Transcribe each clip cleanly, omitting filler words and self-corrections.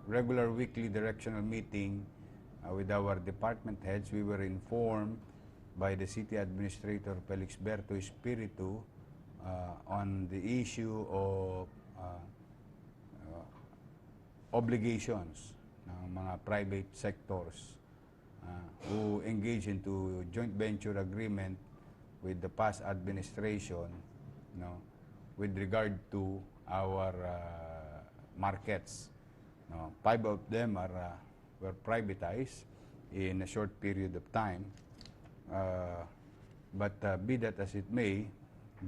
regular weekly directional meeting with our department heads, we were informed by the City Administrator Felix Berto Espiritu on the issue of obligations ng mga private sectors who engage into joint venture agreement with the past administration, with regard to our markets. 5 of them were privatized in a short period of time. But be that as it may,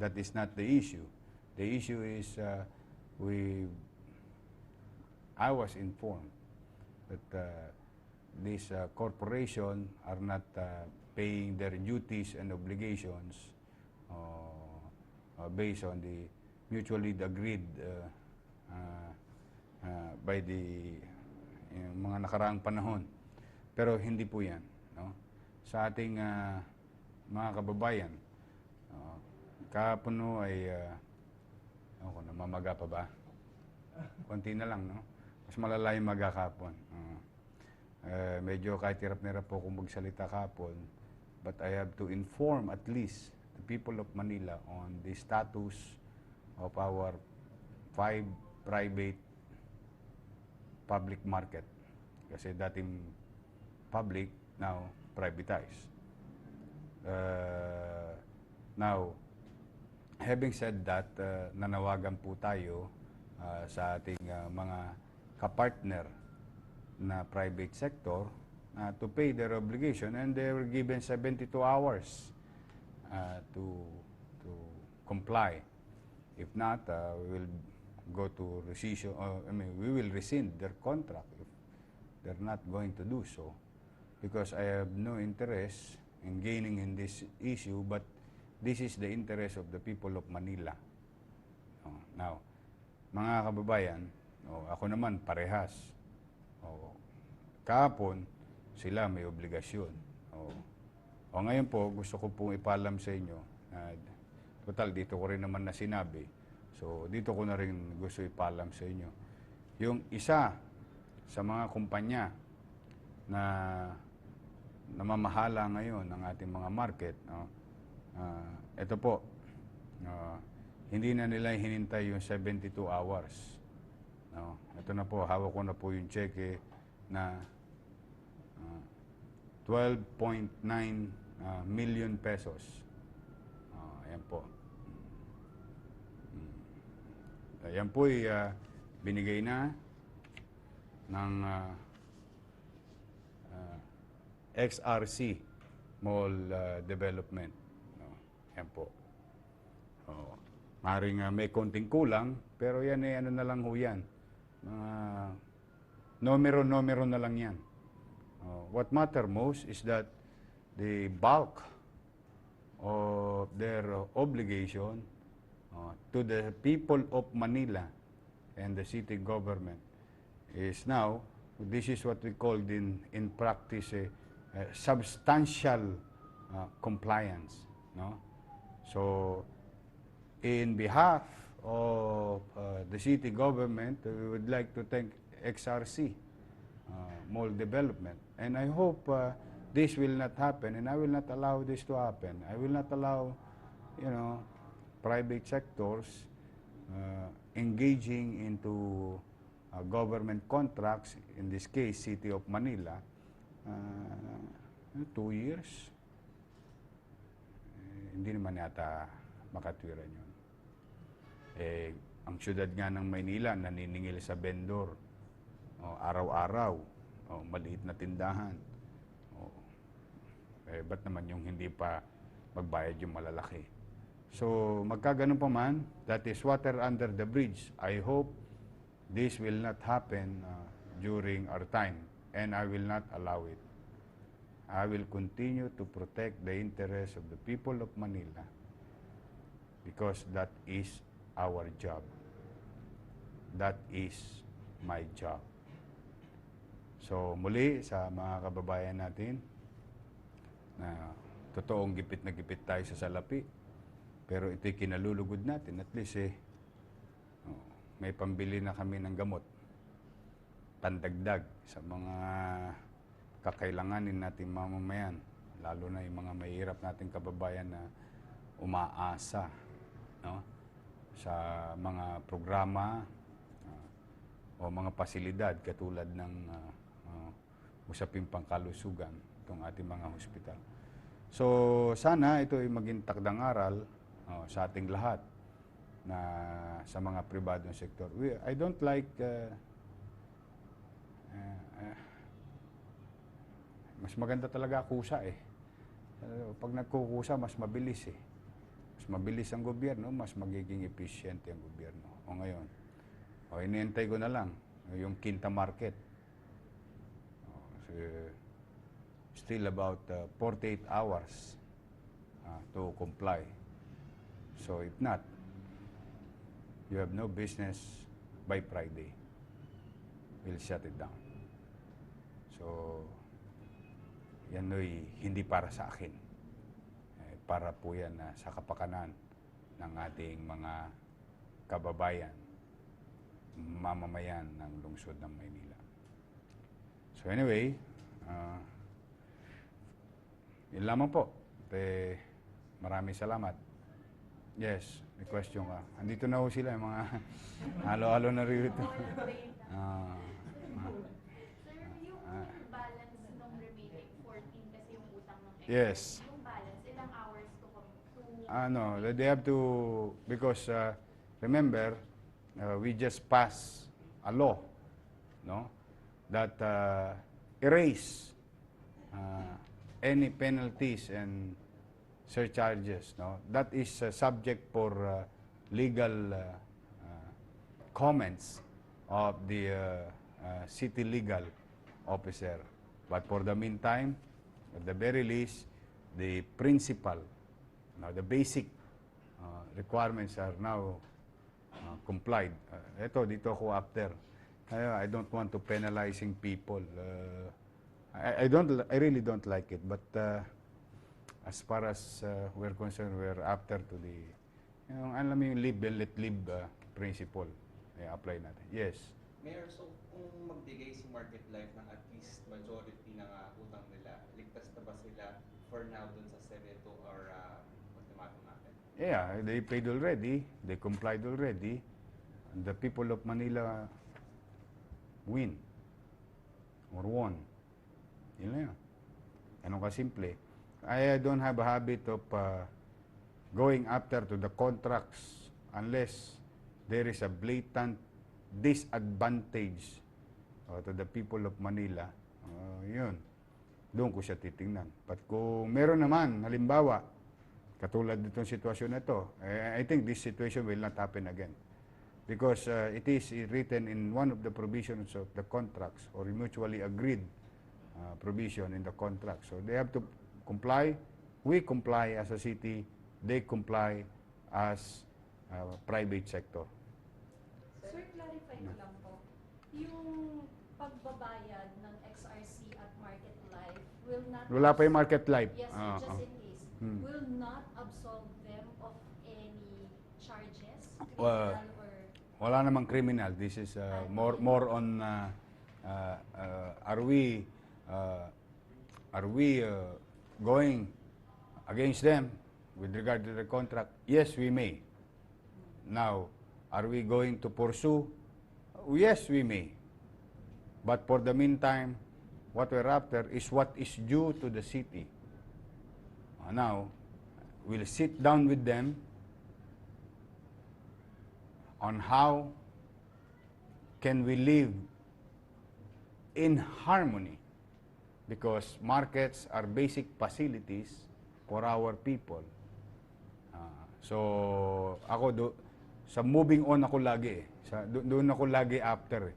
that is not the issue. The issue is I was informed that these corporations are not paying their duties and obligations based on the mutually agreed by the mga nakaraang panahon. Pero hindi po yan. Sa ating mga kababayan, kahapon ay, namamaga pa ba? Konti na lang, no? Mas malala yung maga kahapon. Medyo kahit hirap po kung magsalita kahapon, but I have to inform at least the people of Manila on the status of our 5 private public market. Kasi dating public, now privatized. Now, having said that, nanawagan po tayo sa ating mga kapartner na private sector to pay their obligation, and they were given 72 hours to comply. If not, we will go to rescission. We will rescind their contract if they're not going to do so, because I have no interest in gaining in this issue, but this is the interest of the people of Manila. Now, mga kababayan, ako naman parehas. Kahapon, sila may obligasyon. Ngayon po, gusto ko pong ipalam sa inyo, total, dito ko rin naman na sinabi, so dito ko na rin gusto ipalam sa inyo. Yung isa sa mga kumpanya na namamahala ngayon ng ating mga market, ito po, hindi na nila hinintay yung 72 hours. Ito na po, hawak ko na po yung cheque na 12.9 million pesos. Ayan po. Ayan po ay binigay na ng XRC Mall Development. Ayan po. Maring may konting kulang, pero yan ay ano na lang ho yan. Numero na lang yan. What matter most is that the bulk of their obligation to the people of Manila and the city government is now, this is what we call in practice substantial compliance. So, in behalf of the city government, we would like to thank XRC Mall Development, and I hope this will not happen, and I will not allow this to happen. I will not allow, private sectors engaging into government contracts, in this case, City of Manila, 2 years. Hindi naman yata makatwiran yun. Ang syudad nga ng Maynila naniningil sa vendor, araw-araw, maliit na tindahan. Ba't naman yung hindi pa magbayad yung malalaki? So, magkaganon pa man, that is water under the bridge. I hope this will not happen during our time, and I will not allow it. I will continue to protect the interests of the people of Manila, because that is our job. That is my job. So, muli sa mga kababayan natin, na totoong gipit na gipit tayo sa salapi, pero ito'y kinalulugod natin. At least may pambili na kami ng gamot. pandagdag sa mga kakailanganin nating mamamayan, lalo na yung mga mahirap nating kababayan na umaasa, no, sa mga programa o mga pasilidad katulad ng usaping pangkalusugan itong ating mga hospital. So sana ito ay maging takdang aral sa ating lahat na sa mga pribadong sektor. I don't like mas maganda talaga kusa eh. Pag nagkukusa, mas mabilis eh. Mas mabilis ang gobyerno, mas magiging efficient ang gobyerno. O ngayon, iniintay ko na lang yung Quinta Market. Still about 48 hours to comply. So if not, you have no business by Friday. We'll shut it down. So, yan ay hindi para sa akin. Para po yan sa kapakanan ng ating mga kababayan, mamamayan ng lungsod ng Maynila. So anyway, yun lamang po. Maraming salamat. Yes, may question ka. Andito na ho sila, yung mga halo-halo na rin ito. Yes. Yung balance, ilang hours to They have to, because remember, we just passed a law, no, that erase any penalties and surcharges, no. That is subject for legal comments of the city legal officer. But for the meantime, at the very least, the principal, the basic requirements are now complied. Dito ako after. I don't want to penalizing people. I really don't like it. But as far as we're concerned, we're after to the, alam mo yung live and let live principle. Apply natin. Yes. Mayor, so kung magbigay si Market Life ng at least majority ng utang nila, ligtas na ba sila for now dun sa 72 or ultimatum natin? Yeah, they paid already. They complied already. And the people of Manila win or won. Yun lang. Ganun kasimple. I don't have a habit of going after to the contracts unless there is a blatant disadvantage to the people of Manila. Yun. Doon ko siya titingnan. But kung meron naman, halimbawa, katulad nitong sitwasyon na ito, I think this situation will not happen again. Because it is written in one of the provisions of the contracts or mutually agreed provision in the contract. So they have to comply. We comply as a city. They comply as private sector. Sir, clarify ko lang po. Yung pagbabayad ng XRC at Market Life will not... Wala pa yung Market Life. Yes, just in case. Will not absolve them of any charges? Criminal or... Wala namang criminal. This is more on are we going against them with regard to the contract? Yes, we may. Now, are we going to pursue? Yes, we may. But for the meantime, what we're after is what is due to the city. Now, we'll sit down with them on how can we live in harmony, because markets are basic facilities for our people. So, ako sa moving on ako lagi eh. Doon ako lagi after eh.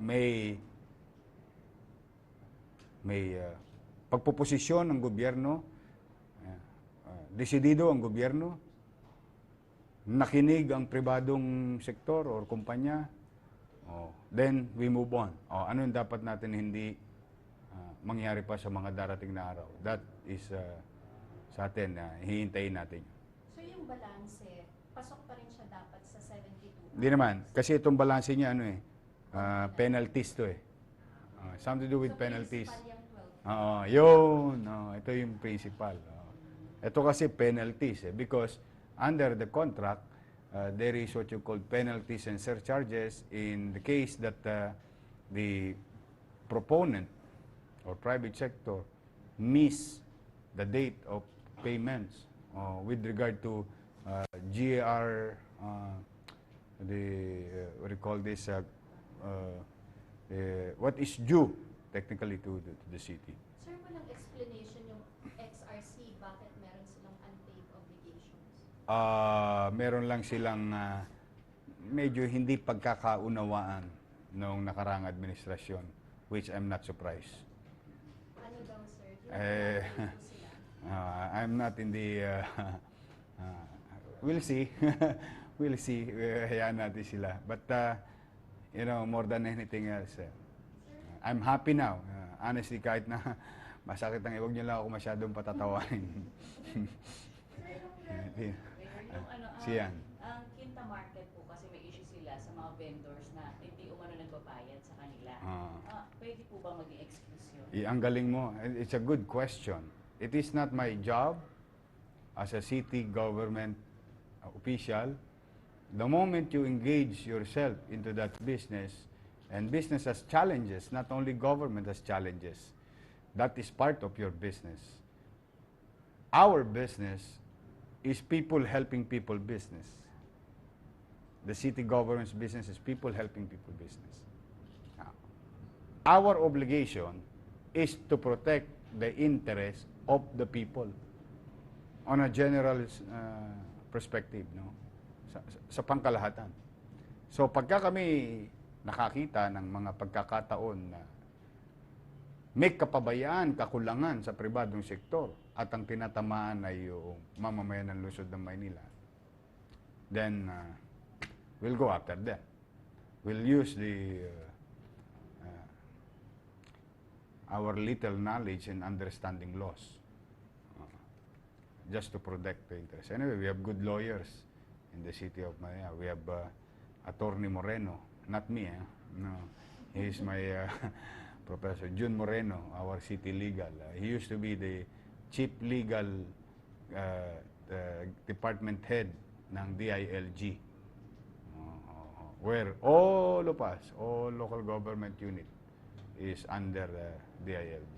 May pagpoposisyon ng gobyerno, desidido ang gobyerno, nakinig ang pribadong sektor or kumpanya, then we move on. Ano yung dapat natin hindi mangyari pa sa mga darating na araw? That is sa atin, hihintayin natin. So yung balanse, pasok pa rin siya dapat sa 72? Hindi naman. Kasi itong balanse niya, penalties to eh. Something to do with So, penalties. principal yung 12. Oo, yun. Ito yung principal. Ito kasi penalties eh, because under the contract, there is what you call penalties and surcharges in the case that the proponent or private sector miss the date of payments with regard to GAR, what do you call this, what is due technically to the city. Sir, walang explanation yung XRC, bakit meron silang unpaid obligations? Meron lang silang medyo hindi pagkakaunawaan noong nakarang administrasyon, which I'm not surprised. Ano daw, sir? Eh, Yung po sila. I'm not in the... we'll see. We'll see. Hayaan natin sila. But, you know, more than anything else, I'm happy now. Honestly, kahit na masakit ang iwag niyo lang ako masyadong patatawanin. Mayor, yung Siyan. ang Quinta Market po kasi may issue sila sa mga vendors na hindi umano nagbabayad sa kanila. Pwede po ba maging excuse yun? Ang galing mo. It's a good question. It is not my job as a city government official. The moment you engage yourself into that business, and business has challenges, not only government has challenges, that is part of your business. Our business is people helping people business. The city government's business is people helping people business. Our obligation is to protect the interest of the people on a general perspective, no? Sa pangkalahatan. So pagka kami nakakita ng mga pagkakataon na may kapabayaan, kakulangan sa pribadong sektor at ang tinatamaan ay yung mamamayan ng lungsod ng Maynila, then we'll go after them. We'll use our little knowledge and understanding laws just to protect the interest. Anyway, we have good lawyers in the city of Manila. We have Attorney Moreno, not me. No, he's my Professor Jun Moreno, our city legal. He used to be the chief legal department head ng DILG, where all of us, all local government unit, is under DILG.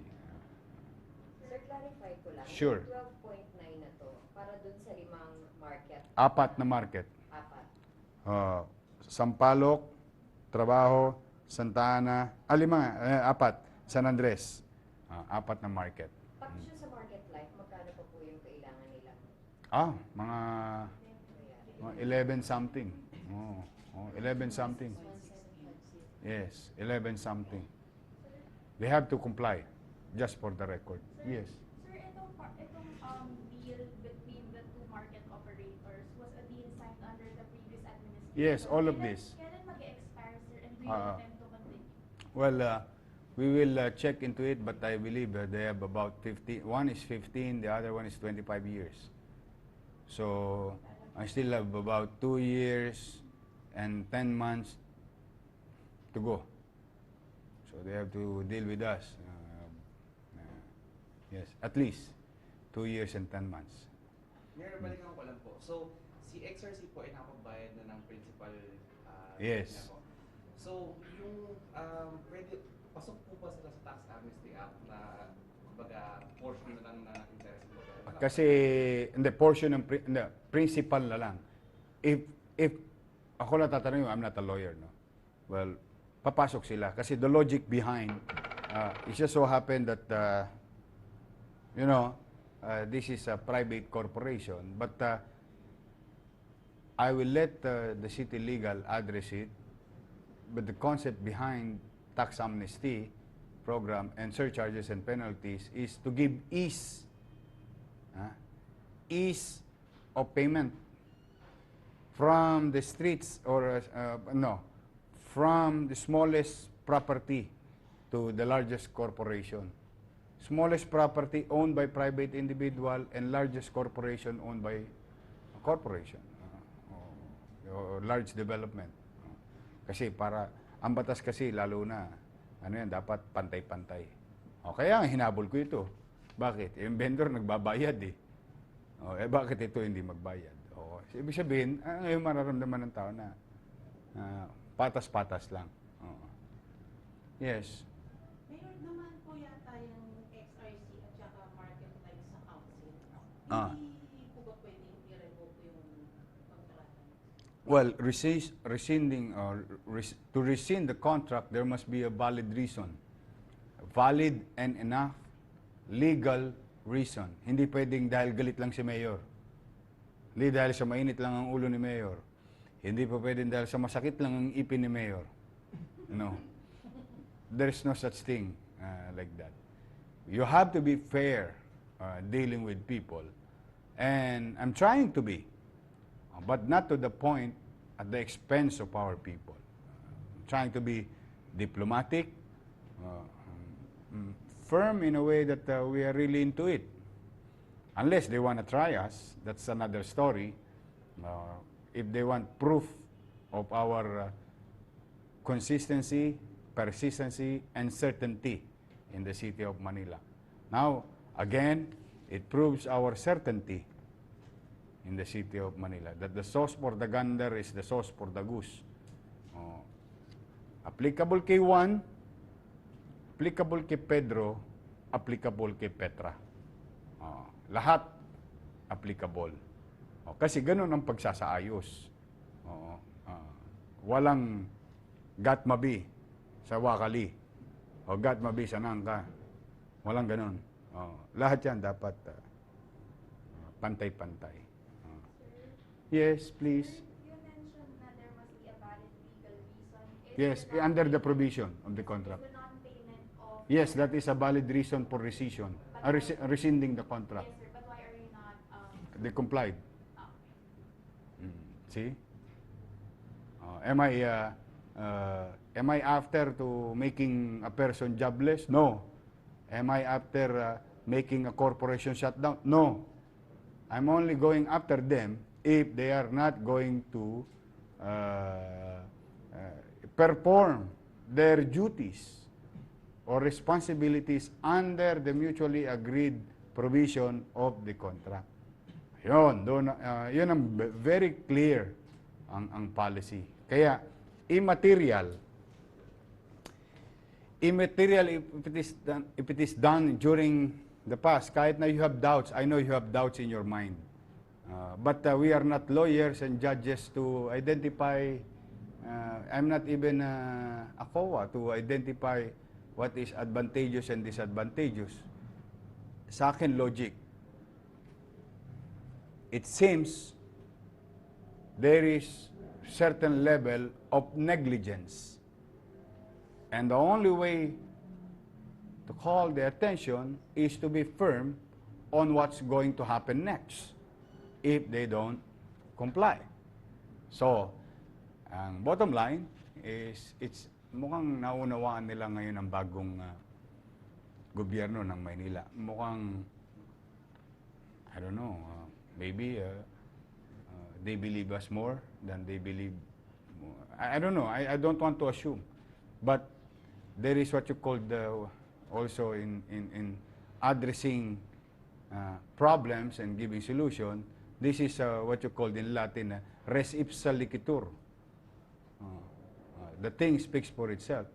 Sir, clarify ko lang. Sure. Yung 12.9 na to, para dun sa 5 market. 4 na market. 4. Sampaloc, Trabajo, Santa Ana, 4, San Andres, 4 na market. Pag siya sa market life, magkano pa po yung kailangan nila? Mga 11 something. 11 something. Yes, 11 something. They have to comply, just for the record. Yes. Sir, itong deal between the two market operators was a deal signed under the previous administration. Yes, all of this. Kailan mag-expire, sir, and do you intend to continue? Well, we will check into it, but I believe they have about 15. One is 15, the other one is 25 years. So I still have about 2 years and 10 months to go. So they have to deal with us. Yes, at least 2 years and 10 months. Mayor, balikan ko lang po. So, si XRC po ay nakapagbayad na ng principal Yes. niya po. So, yung pwede, pasok po ba sila sa Tax Amnesty Act na kumbaga portion na lang na interest po? Kasi hindi portion ng principal na lang. If ako na tatanungin, I'm not a lawyer, no. Well, papasok sila kasi the logic behind it just so happened that you know, this is a private corporation, but I will let the city legal address it. But the concept behind tax amnesty program and surcharges and penalties is to give ease of payment from the streets or from the smallest property to the largest corporation. Smallest property owned by private individual and largest corporation owned by a corporation or large development. Kasi para Ang batas kasi, lalo na, ano yan, dapat pantay-pantay. O, kaya hinabol ko ito. Bakit? Yung vendor nagbabayad eh. O, bakit ito hindi magbayad? O, ibig sabihin, ngayon mararamdaman ng tao na patas-patas lang. O. Yes. Mayor, naman po yata yung XRC at saka market life sa council. Ah. Hindi po ba pwedeng i-revoke yung kontrata? Well, to rescind the contract, there must be a valid reason. A valid and enough legal reason. Hindi pwedeng dahil galit lang si Mayor. Hindi dahil sa mainit lang ang ulo ni Mayor. Hindi pa pwedeng dahil sa masakit lang ang ipin ni Mayor. No. There's no such thing like that. You have to be fair dealing with people. And I'm trying to be. But not to the point at the expense of our people. Trying to be diplomatic, firm in a way that we are really into it. Unless they want to try us, that's another story. If they want proof of our consistency, persistency, and certainty in the city of Manila. Now, again, it proves our certainty in the city of Manila, that the sauce for the gander is the sauce for the goose. Applicable kay Juan, applicable kay Pedro, applicable kay Petra. Lahat applicable. Kasi ganun ang pagsasaayos. Walang gatmabi sa wakali o gatmabi sa nangka. Walang ganun. Lahat yan dapat pantay-pantay. Yes, please. You mentioned that there must be a valid legal reason. Yes, under the provision of the contract. The non-payment of... Yes, that is a valid reason for rescission. Rescinding the contract. Yes, sir, but why are you not... They complied. Okay. See? Am I after to making a person jobless? No. Am I after making a corporation shut down? No. I'm only going after them if they are not going to perform their duties or responsibilities under the mutually agreed provision of the contract. Yun, yun ang very clear ang policy. Kaya, immaterial, if it is done during the past, kahit na you have doubts, I know you have doubts in your mind. But we are not lawyers and judges to identify, I'm not even a COA to identify what is advantageous and disadvantageous. Sa akin, logic. It seems there is certain level of negligence. And the only way to call the attention is to be firm on what's going to happen next if they don't comply. So, ang bottom line is it's mukhang naunawaan nila ngayon ang bagong gobyerno ng Maynila. Mukhang, I don't know, maybe they believe us more than they believe. I don't know. I don't want to assume. But there is what you call also in addressing problems and giving solution. This is what you call in Latin res ipsa liquitur. The thing speaks for itself.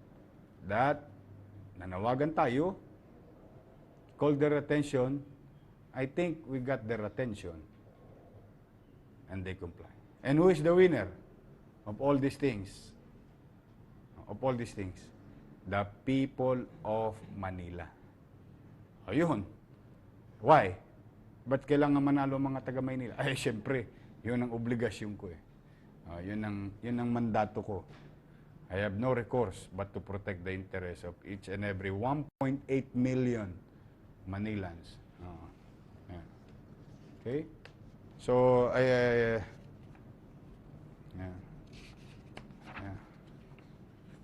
That nanawagan tayo, call their attention. I think we got their attention. And they comply. And who is the winner of all these things? Of all these things? The people of Manila. Ayun. Why? Ba't kailangan manalo mga taga Maynila? Ay, syempre, yun ang obligasyon ko eh. Yun ang mandato ko. I have no recourse but to protect the interests of each and every 1.8 million Manilans. Yeah. Okay? So, yeah.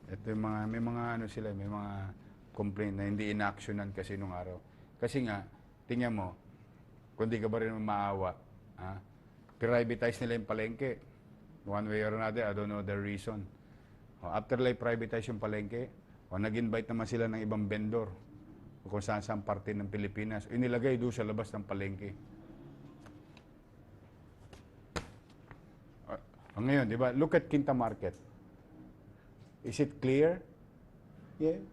Ito yung may mga ano sila, may mga complaint na hindi inactionan kasi nung araw. Kasi nga, tingnan mo, kung di ka ba rin maawa, privatize nila yung palengke. One way or another, I don't know the reason. After like privatize yung palengke, nag-invite naman sila ng ibang vendor kung saan parte ng Pilipinas. Inilagay doon sa labas ng palengke. Ngayon, di ba? Look at Quinta Market. Is it clear? Yes.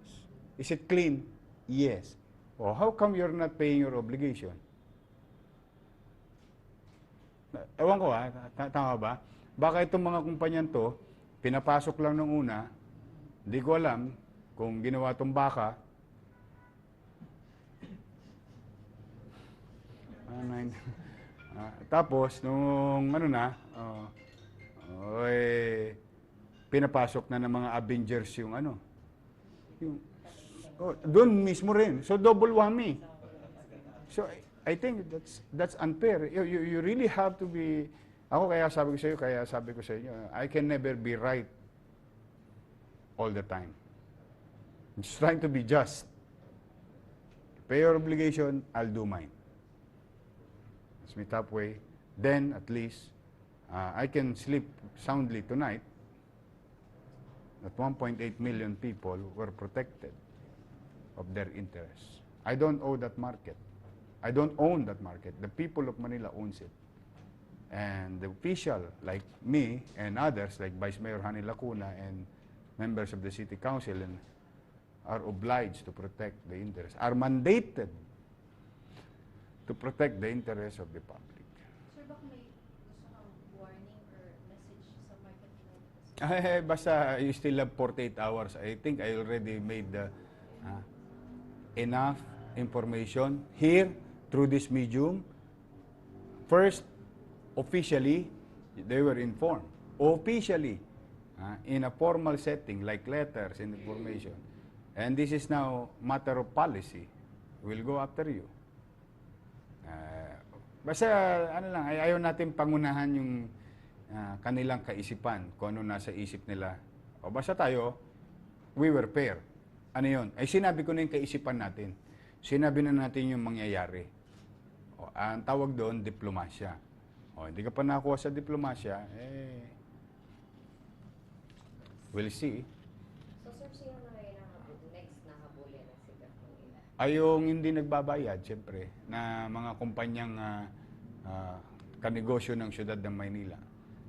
Is it clean? Yes. How come you're not paying your obligation? Ewan ko tama ba? Baka itong mga kumpanyan to, pinapasok lang nung una, hindi ko alam kung ginawa tong baka. Tapos, nung pinapasok na ng mga Avengers yung doon mismo rin. So, double whammy. So, I think that's unfair. You really have to be, kaya sabi ko sa inyo, I can never be right all the time. I'm just trying to be just. Pay your obligation, I'll do mine. That's my top way. Then, at least, I can sleep soundly tonight that 1.8 million people were protected of their interests. I don't owe that market. I don't own that market. The people of Manila owns it. And the official, like me and others, like Vice Mayor Hani Lacuna and members of the City Council, are obliged to protect the interests, are mandated to protect the interests of the public. Sir, baka may gusto kang warning or message sa market life? Basta you still have 48 hours. I think I already made enough information here through this medium. First, officially, they were informed. Officially, in a formal setting like letters and information. And this is now matter of policy. We'll go after you. Basta, ayaw natin pangunahan yung kanilang kaisipan, kung ano nasa isip nila. Basta tayo, we were fair. Ano yun? Ay sinabi ko na yung kaisipan natin. Sinabi na natin yung mangyayari. Ang tawag doon, diplomasya. Hindi ka pa nakuha sa diplomasya, we'll see. So sir, sino na kayo next na habulin ng Sikat Manila? Ay yung hindi nagbabayad, siyempre, na mga kumpanyang kanegosyo ng siyudad ng Maynila.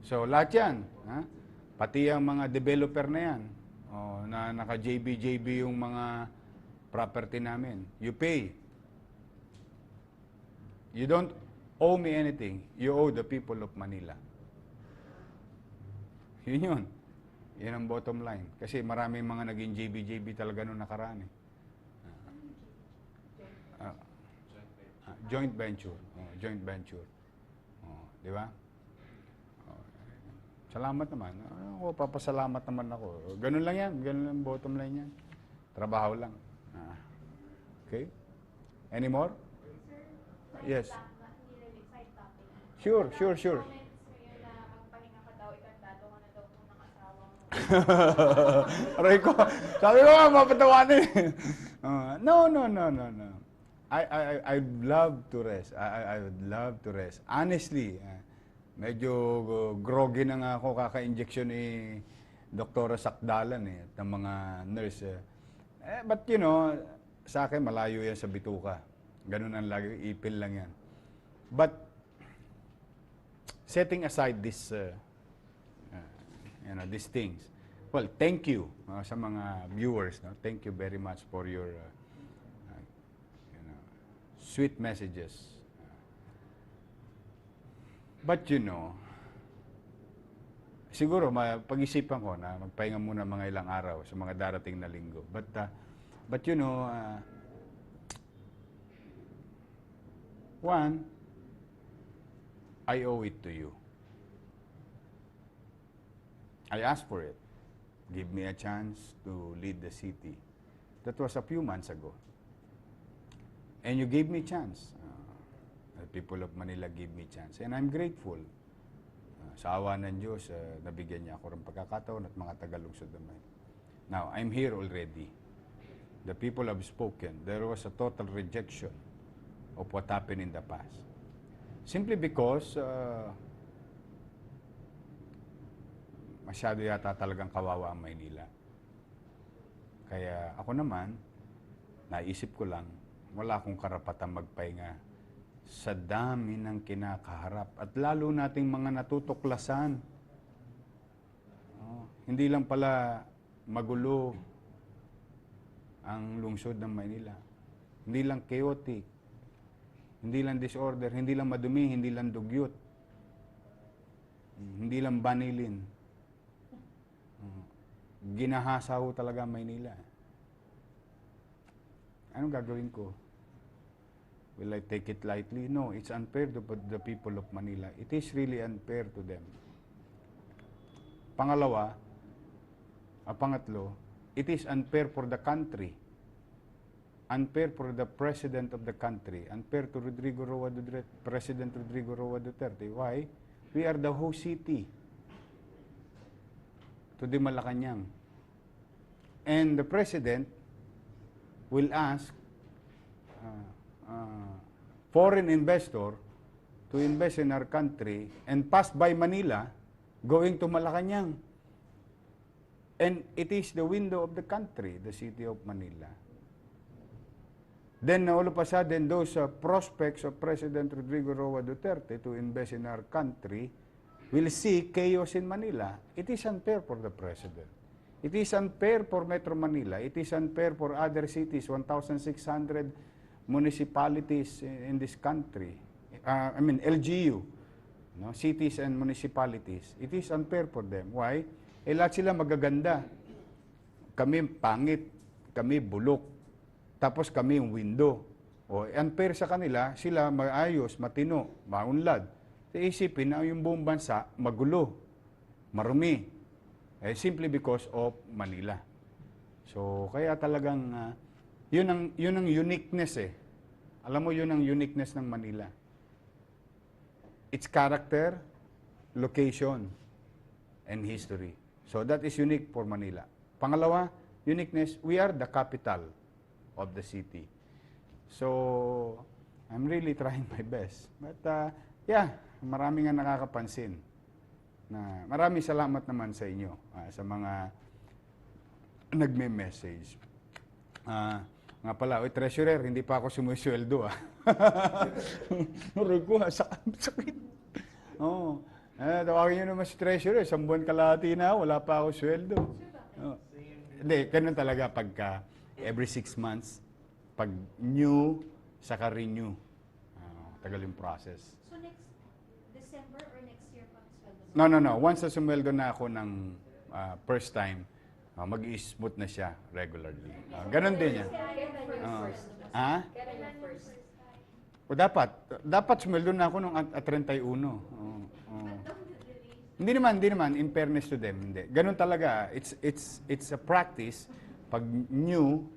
So lahat yan, pati ang mga developer na yan, na naka-JB yung mga property namin, you pay. You don't owe me anything. You owe the people of Manila. Yun. Yan ang bottom line. Kasi maraming mga naging JB talaga nung nakaraan. Joint venture. Joint venture. Di ba? Salamat naman. Papasalamat naman ako. Ganun lang yan. Ganun lang bottom line yan. Trabaho lang. Okay? Any more? Yes. Sure. Comments ngayon na magpahinga ka daw, ikandado ka na daw kung nakasawa mo. Aray ko. Sabi ko nga, mapatawanin. No. I'd love to rest. I would love to rest. Honestly, medyo groggy na nga ako kaka-injection ni Doktora Sakdalan at ng mga nurse. But you know, sa akin malayo yan sa bituka. Ganun ang lagi, ipil lang yan. But setting aside this, these things. Well, thank you sa mga viewers. No? Thank you very much for your sweet messages. But siguro pag-isipan ko na magpahinga muna mga ilang araw sa mga darating na linggo. But one, I owe it to you. I asked for it. Give me a chance to lead the city. That was a few months ago. And you gave me chance. The people of Manila gave me chance. And I'm grateful. Sa awa ng Diyos, nabigyan niya ako ng pagkakataon at mga tagalungsod naman. Now, I'm here already. The people have spoken. There was a total rejection of what happened in the past. Simply because masyado yata talagang kawawa ang Maynila. Kaya ako naman, naisip ko lang, wala akong karapatang magpahinga sa dami ng kinakaharap. At lalo nating mga natutuklasan. Hindi lang pala magulo ang lungsod ng Maynila. Hindi lang chaotic. Hindi lang disorder. Hindi lang madumi. Hindi lang dugyot. Hindi lang banilin. Ginahasa ho talaga ang Maynila. Anong gagawin ko? Will I take it lightly? No, it's unfair to the people of Manila. It is really unfair to them. Pangatlo, it is unfair for the country. Unfair for the president of the country. Unfair to President Rodrigo Roa Duterte. Why? We are the host city to the Malacanang. And the president will ask foreign investor to invest in our country and pass by Manila going to Malacanang. And it is the window of the country, the city of Manila. Then all of a sudden, those prospects of President Rodrigo Roa Duterte to invest in our country will see chaos in Manila. It is unfair for the president. It is unfair for Metro Manila. It is unfair for other cities, 1,600 municipalities in this country. LGU, no? Cities and municipalities. It is unfair for them. Why? Lahat sila magaganda. Kami pangit, kami bulok, tapos kami yung window. Unfair sa kanila, sila maayos, matino, maunlad. Isipin na yung buong bansa magulo, marumi. Simply because of Manila. So, kaya talagang, yun ang uniqueness Alam mo, yun ang uniqueness ng Manila. Its character, location, and history. So, that is unique for Manila. Pangalawa, uniqueness, we are the capital of the city. So, I'm really trying my best. But, marami nga nakakapansin. Maraming salamat naman sa inyo, sa mga nagme-message. Nga pala, treasurer, hindi pa ako sumusweldo. Aray ko, sakit. Tawagin nyo naman si treasurer, 1 buwan kalahati na, wala pa ako sweldo. Hindi, ganun talaga pagka every 6 months, pag new, saka renew. Tagal yung process. So next December or next year pa sweldo? No. Once na sumweldo na ako ng first time, mag-i-smooth na siya regularly. Ganon din yan. Kailan yung first? Dapat sumweldo na ako nung at 31. Hindi naman, in fairness to them, hindi. Ganon talaga. It's a practice. Pag new,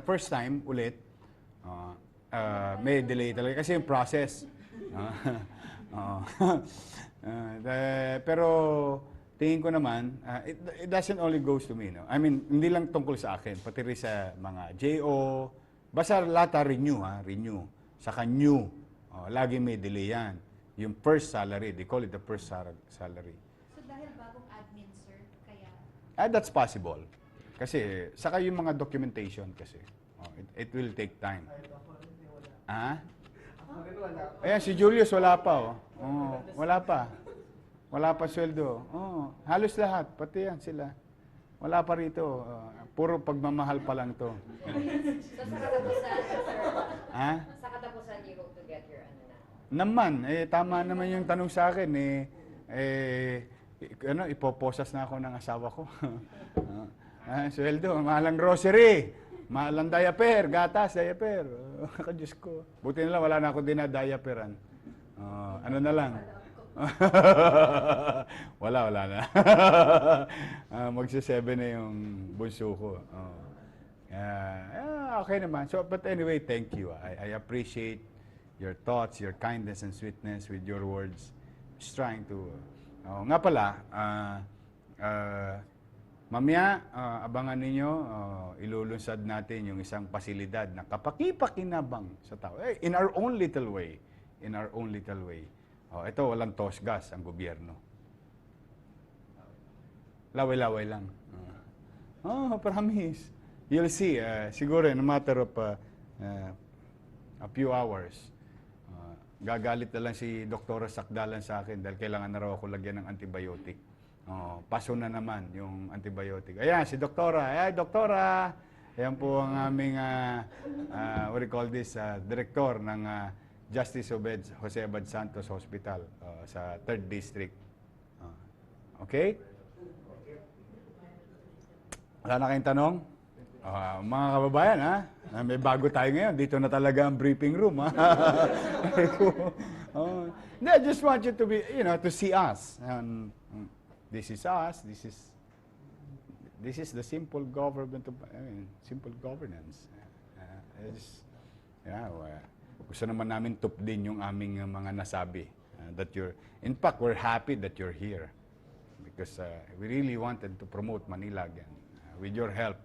first time ulit, may delay talaga. Kasi yung process. Pero tingin ko naman, it doesn't only goes to me, no? I mean, hindi lang tungkol sa akin, pati rin sa mga JO, basta lahat renew, renew. Saka new, lagi may delay yan. Yung first salary, they call it the first salary. So dahil bagong admin, sir, kaya? That's possible. Kasi, saka yung mga documentation kasi, it will take time. Ayan, si Julius wala pa, wala pa. Wala pa sweldo. Halos lahat, pati yan sila. Wala pa rito. Puro pagmamahal pa lang to. So sa katapusan, sir, sa katapusan, you hope to get your Naman, tama naman yung tanong sa akin. Ipoposas na ako ng asawa ko. Sweldo, mahal ang grocery. Mahal ang diaper, gatas, diaper. Diyos ko. Buti nila, wala na ako dinadiaperan. Ano na lang. wala na. Magsa-7 na yung bunso ko. Okay naman. So, but anyway, thank you. I appreciate your thoughts, your kindness and sweetness with your words. Just trying to... nga pala, mamaya, abangan ninyo, ilulunsad natin yung isang pasilidad na kapaki-pakinabang sa tao. In our own little way. In our own little way. Ito, walang tosgas ang gobyerno. laway-laway lang. Promise. You'll see, siguro in a matter of a few hours, gagalit na lang si Doktora Sakdalan sa akin dahil kailangan na raw ako lagyan ng antibiotic. Paso na naman yung antibiotic. Ayan, si Doktora. Doktora! Ayan po ang aming, what do you call this, director ng Justice Jose Abad Santos Hospital sa 3rd District. Okay? Wala na kayong tanong? Mga kababayan, may bago tayo ngayon. Dito na talaga ang briefing room. I just want you to be, to see us. This is us. This is the simple government, simple governance. Gusto naman namin tupdin yung aming mga nasabi. In fact, we're happy that you're here because we really wanted to promote Manila again with your help.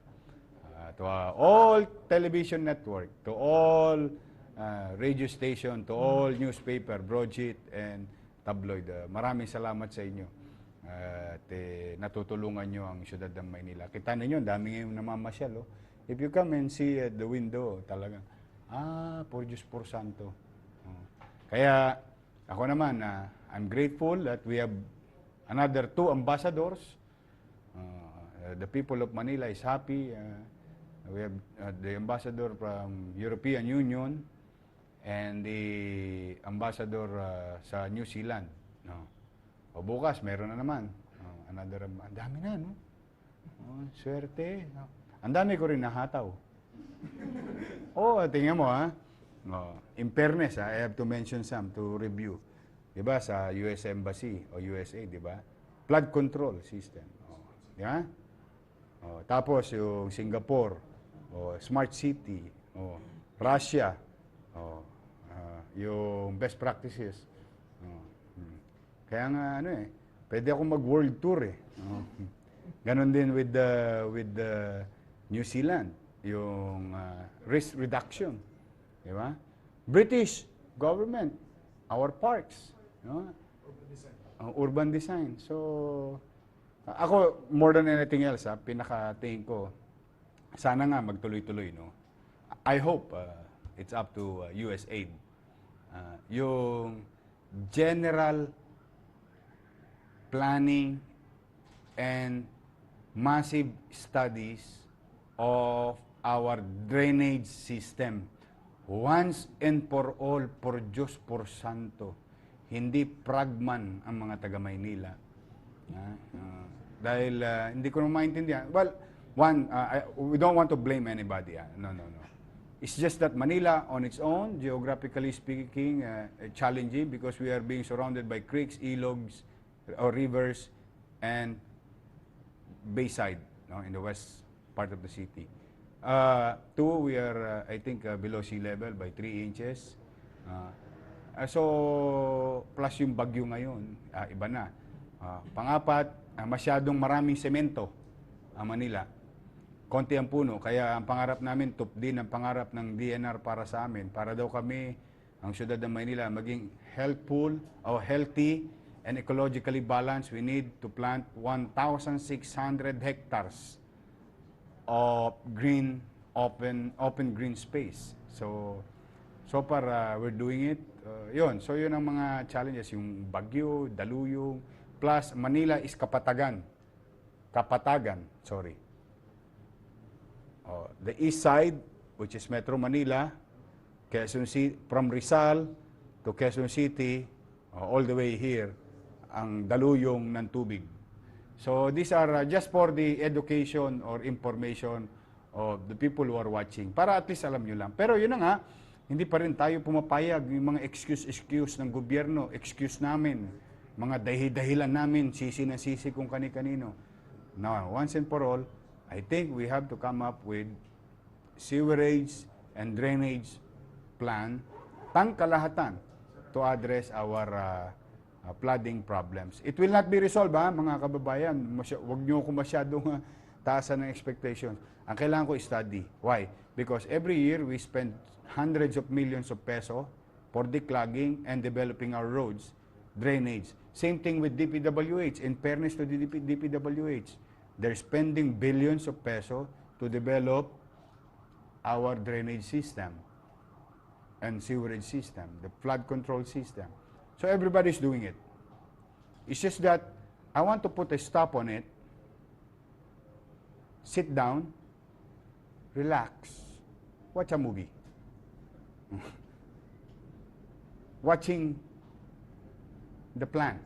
To all television network, to all radio station, to all newspaper, broadsheet, and tabloid. Maraming salamat sa inyo. Natutulungan nyo ang siyudad ng Maynila. Kita ninyo, dami ngayon namamasyal. If you come and see at the window, talagang, por Diyos, por Santo. Kaya, ako naman, I'm grateful that we have another 2 ambassadors. The people of Manila is happy. We have the ambassador from European Union and the ambassador sa New Zealand. O bukas, meron na naman. Another, ang dami na, no? Swerte. Ang dami ko rin nahataw. Tingnan mo, in fairness, I have to mention some to review. Diba, sa US Embassy o USA, diba? Flood control system. Diba? Tapos yung Singapore, Smart City, Russia, yung best practices. Kaya nga, pwede ako mag-world tour Ganon din with the New Zealand, yung risk reduction. Di ba? British government, our parks. Urban design. So, ako, more than anything else, pinaka-tingin ko, sana nga magtuloy-tuloy, no? I hope it's up to USAID. Yung general planning and massive studies of our drainage system. Once and for all, por Diyos, por Santo. Hindi pragman ang mga taga Maynila. Dahil hindi ko naman maintindihan. Well, we don't want to blame anybody. No. It's just that Manila on its own, geographically speaking, challenging because we are being surrounded by creeks, ilogs, or rivers, and bayside, in the west part of the city. 2, we are, I think, below sea level by 3 inches. So, plus yung bagyo ngayon, iba na. Pang-4, masyadong maraming semento ang Manila. Konti ang puno, kaya ang pangarap namin, din ang pangarap ng DNR para sa amin. Para daw kami, ang siyudad ng Maynila, maging healthful o healthy and ecologically balanced. We need to plant 1,600 hectares of green, open green space. So far, we're doing it. So yun ang mga challenges, yung bagyo, daluyong, plus Manila is kapatagan, sorry. The east side, which is Metro Manila, Quezon City, from Rizal to Quezon City, all the way here, ang daluyong ng tubig. So these are just for the education or information of the people who are watching. Para at least alam nyo lang. Pero yun na nga, hindi pa rin tayo pumapayag yung mga excuse ng gobyerno, excuse namin, mga dahilan namin, sisi na sisi kung kani-kanino. Now, once and for all, I think we have to come up with sewerage and drainage plan, pangkalahatan, to address our flooding problems. It will not be resolved, mga kababayan. Huwag niyo ko masyadong taasan ng expectations. Ang kailangan ko study. Why? Because every year we spend hundreds of millions of peso for declogging and developing our roads. drainage. Same thing with DPWH. In fairness to the DPWH, they're spending billions of peso to develop our drainage system and sewerage system, the flood control system. So everybody's doing it. It's just that I want to put a stop on it, sit down, relax, watch a movie. Watching the plan,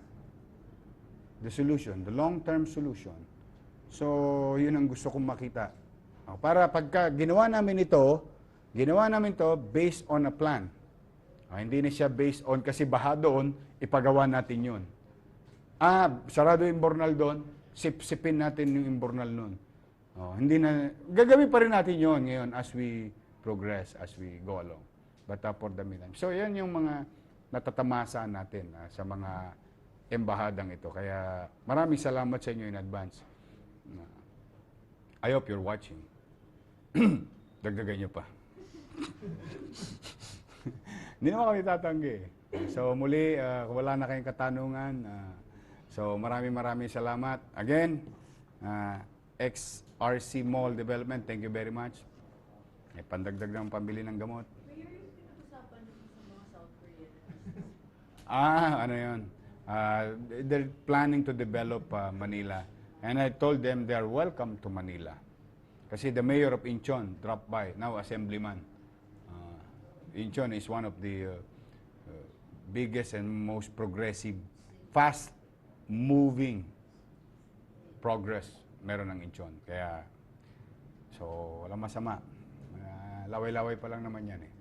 the solution, the long-term solution. So, yun ang gusto kong makita. Para pagka ginawa namin to based on a plan. Hindi na siya based on, kasi baha doon, ipagawa natin yun. Sarado yung imbornal doon, sipsipin natin yung imbornal nun. Hindi na, gagawin pa rin natin yun ngayon as we progress, as we go along. But for the meantime. So, yan yung mga natatamasaan natin sa mga embahadang ito. Kaya maraming salamat sa inyo in advance. I hope you're watching. Dagdagan nyo pa. Hindi naman kami tatanggi. So muli, kung wala na kayong katanungan, so maraming salamat. Again, XRC Mall Development, thank you very much. May pandagdag ng pambili ng gamot. Mayor, yung pinag-usapan niyo sa mga South Korean. Ano yun? They're planning to develop Manila. And I told them they are welcome to Manila. Kasi the mayor of Incheon dropped by, now assemblyman. Incheon is one of the biggest and most progressive, fast-moving progress meron ng Incheon. Kaya, so, walang masama. Laway-laway pa lang naman yan eh.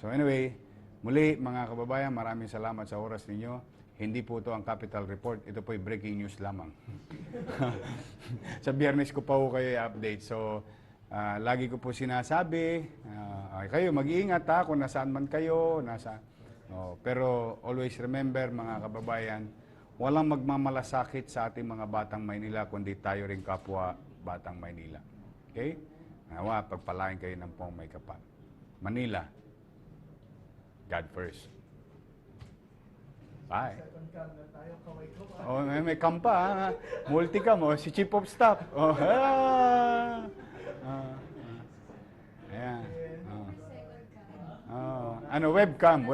So anyway, muli mga kababayan, maraming salamat sa oras ninyo. Hindi po ito ang Capital Report. Ito po ay breaking news lamang. Sa Biyernes ko pa po kayo i-update. So, lagi ko po sinasabi, kayo mag-iingat kung nasaan man kayo. Pero always remember mga kababayan, walang magmamalasakit sa ating mga batang Maynila, kundi tayo rin kapwa batang Maynila. Okay? Nawa, pagpalain kayo ng pong may kapal. Manila, God first. Bye. May kampa, multi-cam, si Chief of Staff. Ayan. Webcam.